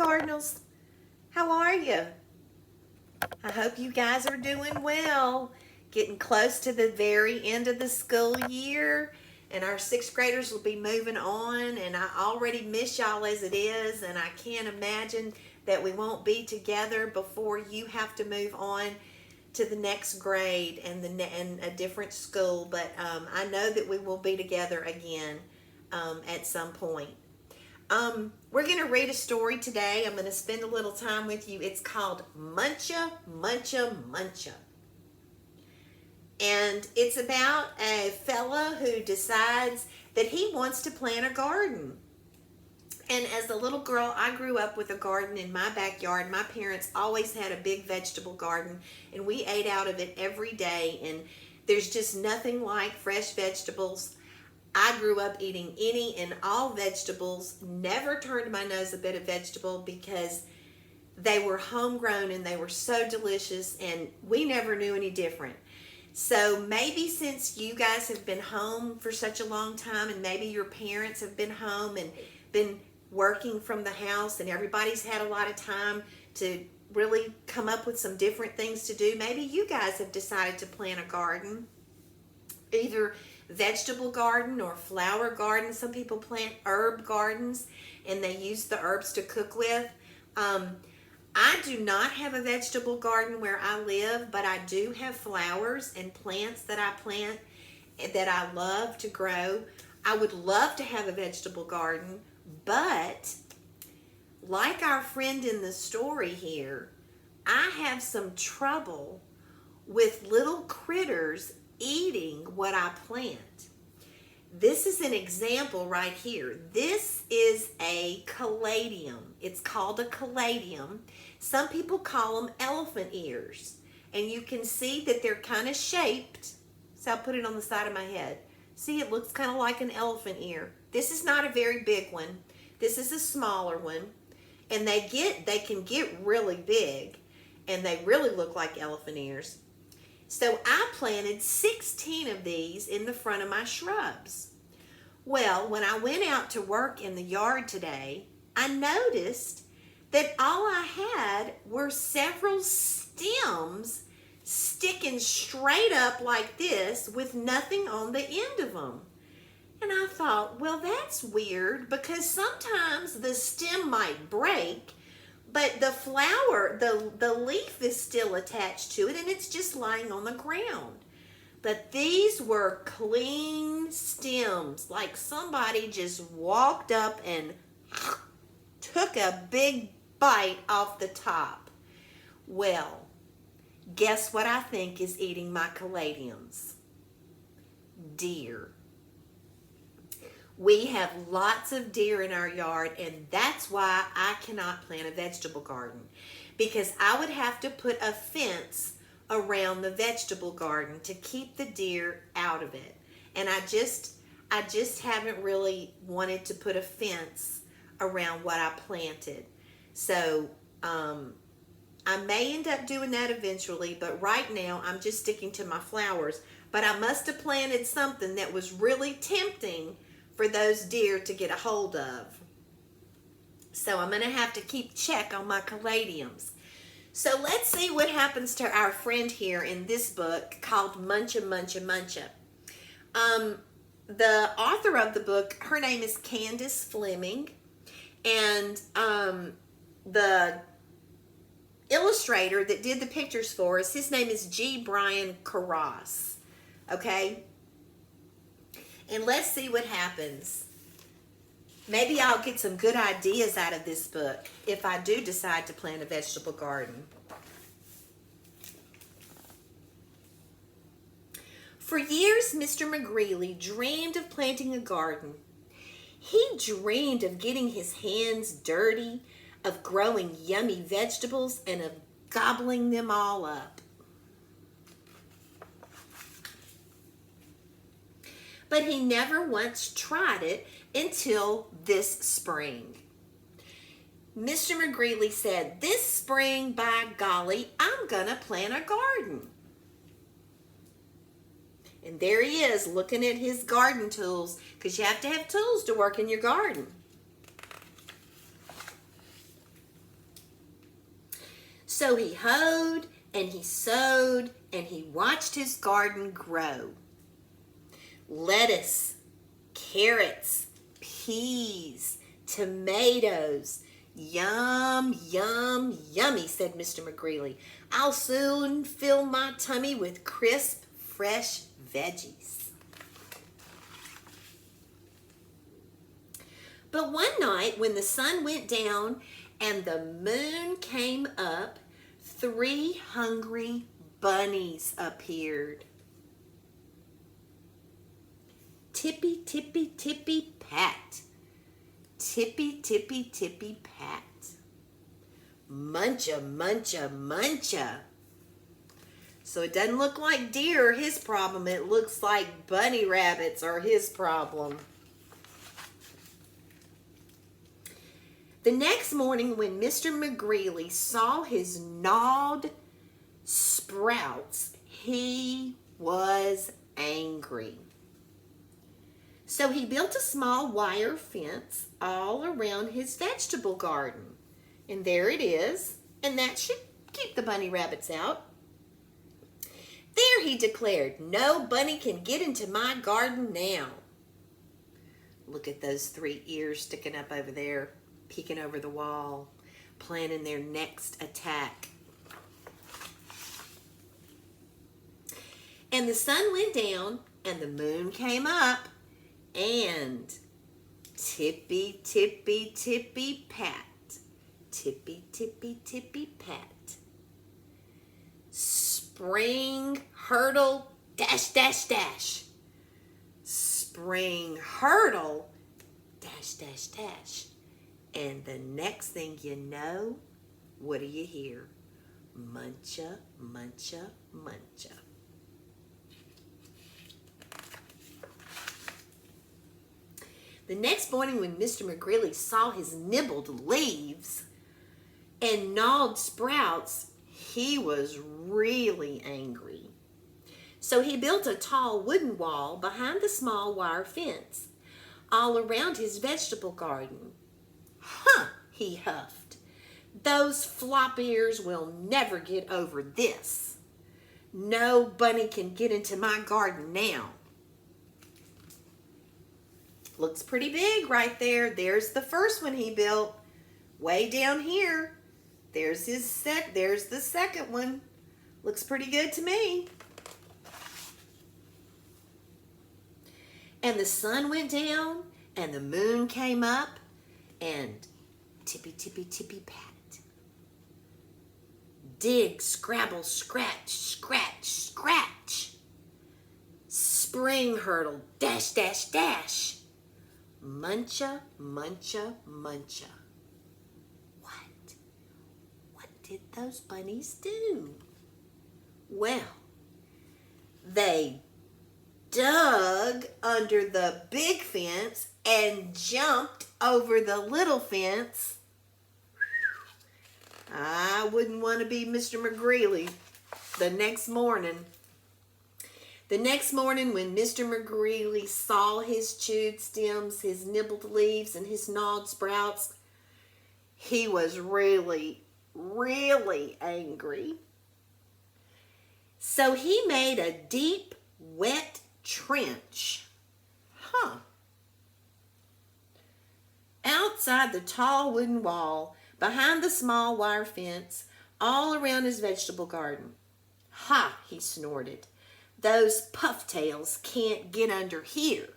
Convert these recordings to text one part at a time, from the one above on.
Cardinals. How are you? I hope you guys are doing well. Getting close to the very end of the school year, and our sixth graders will be moving on, and I already miss y'all as it is, and I can't imagine that we won't be together before you have to move on to the next grade and a different school. But I know that we will be together again at some point. We're going to read a story today. I'm going to spend a little time with you. It's called Muncha, Muncha, Muncha. And it's about a fella who decides that he wants to plant a garden. And as a little girl, I grew up with a garden in my backyard. My parents always had a big vegetable garden, and we ate out of it every day. And there's just nothing like fresh vegetables. I grew up eating any and all vegetables, never turned my nose up at a vegetable because they were homegrown and they were so delicious, and we never knew any different. So maybe since you guys have been home for such a long time, and maybe your parents have been home and been working from the house, and everybody's had a lot of time to really come up with some different things to do, maybe you guys have decided to plant a garden, either vegetable garden or flower garden. Some people plant herb gardens and they use the herbs to cook with. I do not have a vegetable garden where I live, but I do have flowers and plants that I plant that I love to grow. I would love to have a vegetable garden, but like our friend in the story here, I have some trouble with little critters eating what I plant. This is an example right here. This is a caladium. It's called a caladium. Some people call them elephant ears. And you can see that they're kind of shaped. So I'll put it on the side of my head. See, it looks kind of like an elephant ear. This is not a very big one. This is a smaller one. And they can get really big. And they really look like elephant ears. So I planted 16 of these in the front of my shrubs. Well, when I went out to work in the yard today, I noticed that all I had were several stems sticking straight up like this with nothing on the end of them. And I thought, well, that's weird, because sometimes the stem might break, but the flower, the leaf is still attached to it, and it's just lying on the ground. But these were clean stems, like somebody just walked up and took a big bite off the top. Well, guess what I think is eating my caladiums? Deer. We have lots of deer in our yard, and that's why I cannot plant a vegetable garden, because I would have to put a fence around the vegetable garden to keep the deer out of it. And I just haven't really wanted to put a fence around what I planted. So I may end up doing that eventually, but right now I'm just sticking to my flowers. But I must have planted something that was really tempting for those deer to get a hold of. So I'm going to have to keep check on my caladiums. So let's see what happens to our friend here in this book called Muncha, Muncha, Muncha. The author of the book, her name is Candice Fleming, and the illustrator that did the pictures for us, his name is G. Brian Carras. Okay? And let's see what happens. Maybe I'll get some good ideas out of this book if I do decide to plant a vegetable garden. For years, Mr. McGreeley dreamed of planting a garden. He dreamed of getting his hands dirty, of growing yummy vegetables, and of gobbling them all up. But he never once tried it until this spring. Mr. McGreeley said, "This spring, by golly, I'm gonna plant a garden." And there he is looking at his garden tools, because you have to have tools to work in your garden. So he hoed and he sowed and he watched his garden grow. Lettuce, carrots, peas, tomatoes. Yum, yum, yummy, said Mr. McGreely. I'll soon fill my tummy with crisp, fresh veggies. But one night when the sun went down and the moon came up, 3 hungry bunnies appeared. Tippy, tippy, tippy, pat. Tippy, tippy, tippy, pat. Muncha, muncha, muncha. So it doesn't look like deer are his problem. It looks like bunny rabbits are his problem. The next morning when Mr. McGreely saw his gnawed sprouts, he was angry. So he built a small wire fence all around his vegetable garden. And there it is. And that should keep the bunny rabbits out. There, he declared, no bunny can get into my garden now. Look at those 3 ears sticking up over there, peeking over the wall, planning their next attack. And the sun went down and the moon came up. And tippy, tippy, tippy, pat. Tippy, tippy, tippy, pat. Spring hurdle, dash, dash, dash. Spring hurdle, dash, dash, dash. And the next thing you know, what do you hear? Muncha, muncha, muncha. The next morning when Mr. McGreely saw his nibbled leaves and gnawed sprouts, he was really angry. So he built a tall wooden wall behind the small wire fence all around his vegetable garden. Huh, he huffed. Those flop ears will never get over this. No bunny can get into my garden now. Looks pretty big right there. There's the first one he built. Way down here. There's the second one. Looks pretty good to me. And the sun went down and the moon came up and tippy, tippy, tippy, pat. Dig, scrabble, scratch, scratch, scratch. Spring hurdle, dash, dash, dash. Muncha, muncha, muncha. What did those bunnies do? Well, they dug under the big fence and jumped over the little fence. I wouldn't want to be Mr. McGreely the next morning. The next morning when Mr. McGreely saw his chewed stems, his nibbled leaves, and his gnawed sprouts, he was really, really angry. So he made a deep, wet trench. Outside the tall wooden wall, behind the small wire fence, all around his vegetable garden. Ha, he snorted. Those pufftails can't get under here.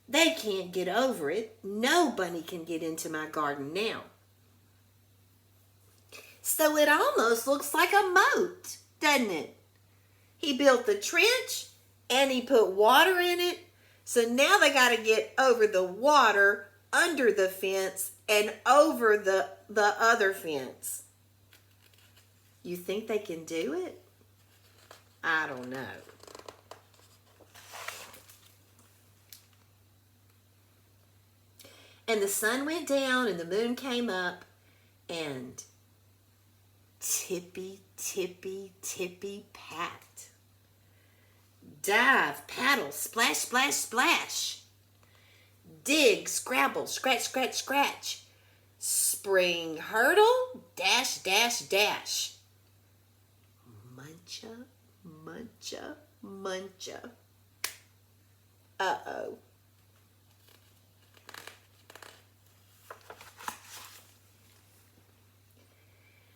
They can't get over it. No bunny can get into my garden now. So it almost looks like a moat, doesn't it? He built the trench and he put water in it. So now they got to get over the water under the fence and over the other fence. You think they can do it? I don't know. And the sun went down and the moon came up and tippy, tippy, tippy, pat. Dive, paddle, splash, splash, splash. Dig, scrabble, scratch, scratch, scratch. spring hurdle, dash, dash, dash. Muncha, muncha, muncha. Uh-oh.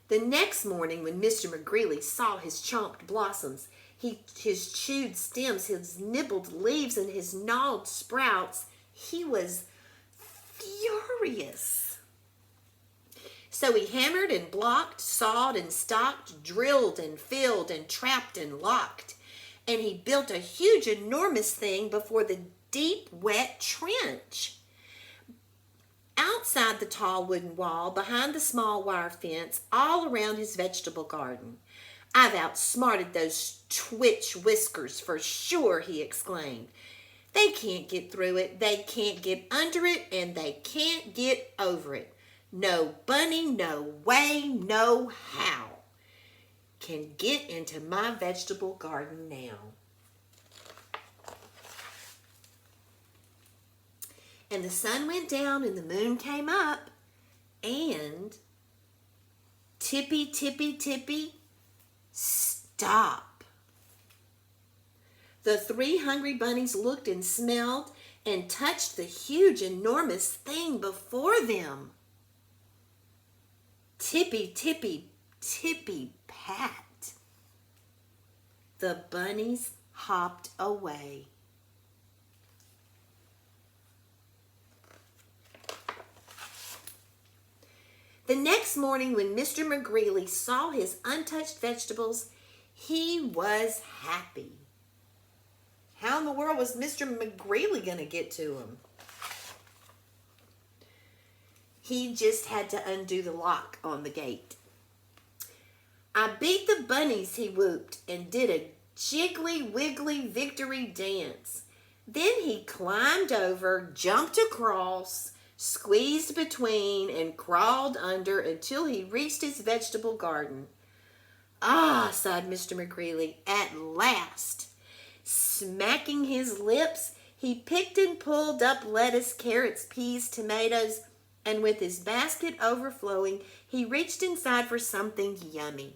The next morning, when Mr. McGreeley saw his chomped blossoms, his chewed stems, his nibbled leaves, and his gnawed sprouts, he was furious. So he hammered and blocked, sawed and stocked, drilled and filled and trapped and locked. And he built a huge, enormous thing before the deep, wet trench. Outside the tall wooden wall, behind the small wire fence, all around his vegetable garden. I've outsmarted those twitch whiskers for sure, he exclaimed. They can't get through it, they can't get under it, and they can't get over it. No bunny, no way, no how can get into my vegetable garden now. And the sun went down and the moon came up, and tippy, tippy, tippy, stop. The 3 hungry bunnies looked and smelled and touched the huge, enormous thing before them. Tippy, tippy, tippy, pat. The bunnies hopped away. The next morning, when Mr. McGreeley saw his untouched vegetables, he was happy. How in the world was Mr. McGreeley going to get to him? He just had to undo the lock on the gate. I beat the bunnies, he whooped, and did a jiggly wiggly victory dance. Then he climbed over, jumped across, squeezed between, and crawled under until he reached his vegetable garden. Ah, sighed Mr. McGreeley, at last. Smacking his lips, he picked and pulled up lettuce, carrots, peas, tomatoes, and with his basket overflowing, he reached inside for something yummy.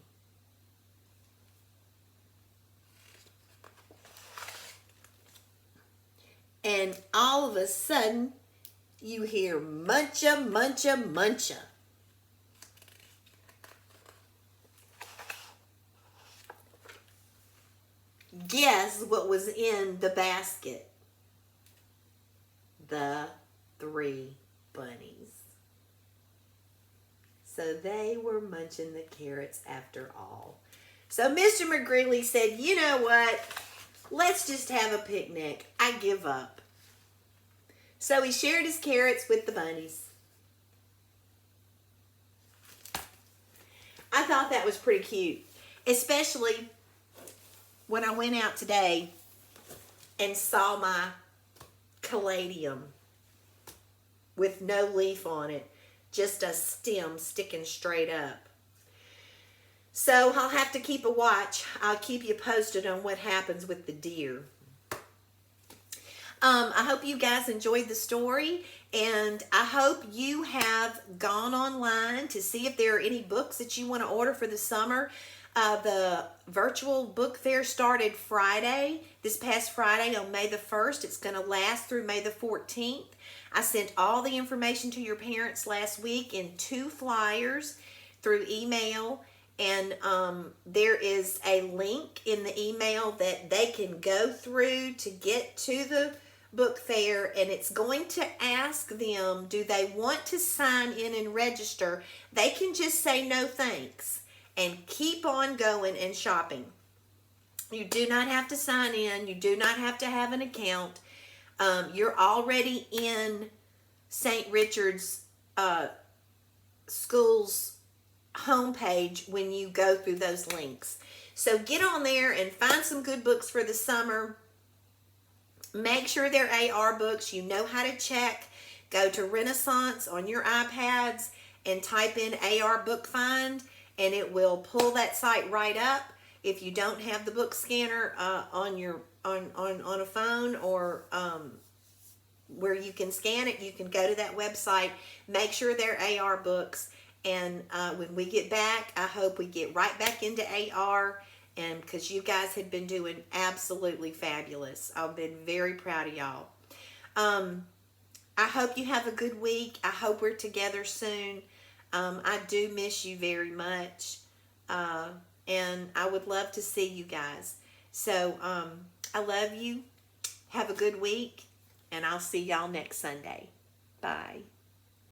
And all of a sudden, you hear muncha, muncha, muncha. Guess what was in the basket? The 3 bunnies. So they were munching the carrots after all. So Mr. McGreeley said, you know what? Let's just have a picnic. I give up. So he shared his carrots with the bunnies. I thought that was pretty cute, especially when I went out today and saw my caladium with no leaf on it, just a stem sticking straight up. So I'll have to keep a watch. I'll keep you posted on what happens with the deer. I hope you guys enjoyed the story, and I hope you have gone online to see if there are any books that you want to order for the summer. The virtual book fair started Friday, this past Friday on May the 1st. It's going to last through May the 14th. I sent all the information to your parents last week in 2 flyers through email, and there is a link in the email that they can go through to get to the book fair, and it's going to ask them, do they want to sign in and register? They can just say no thanks and keep on going and shopping. You do not have to sign in. You do not have to have an account. You're already in St. Richard's School's homepage when you go through those links. So get on there and find some good books for the summer. Make sure they're AR books. You know how to check. Go to Renaissance on your iPads and type in AR Book Find, and it will pull that site right up. If you don't have the book scanner on a phone or where you can scan it. You can go to that website, make sure they're AR books, and when we get back, I hope we get right back into AR, and because you guys have been doing absolutely fabulous. I've been very proud of y'all. I hope you have a good week. I hope we're together soon. I do miss you very much, and I would love to see you guys. So I love you. Have a good week, and I'll see y'all next Sunday. Bye.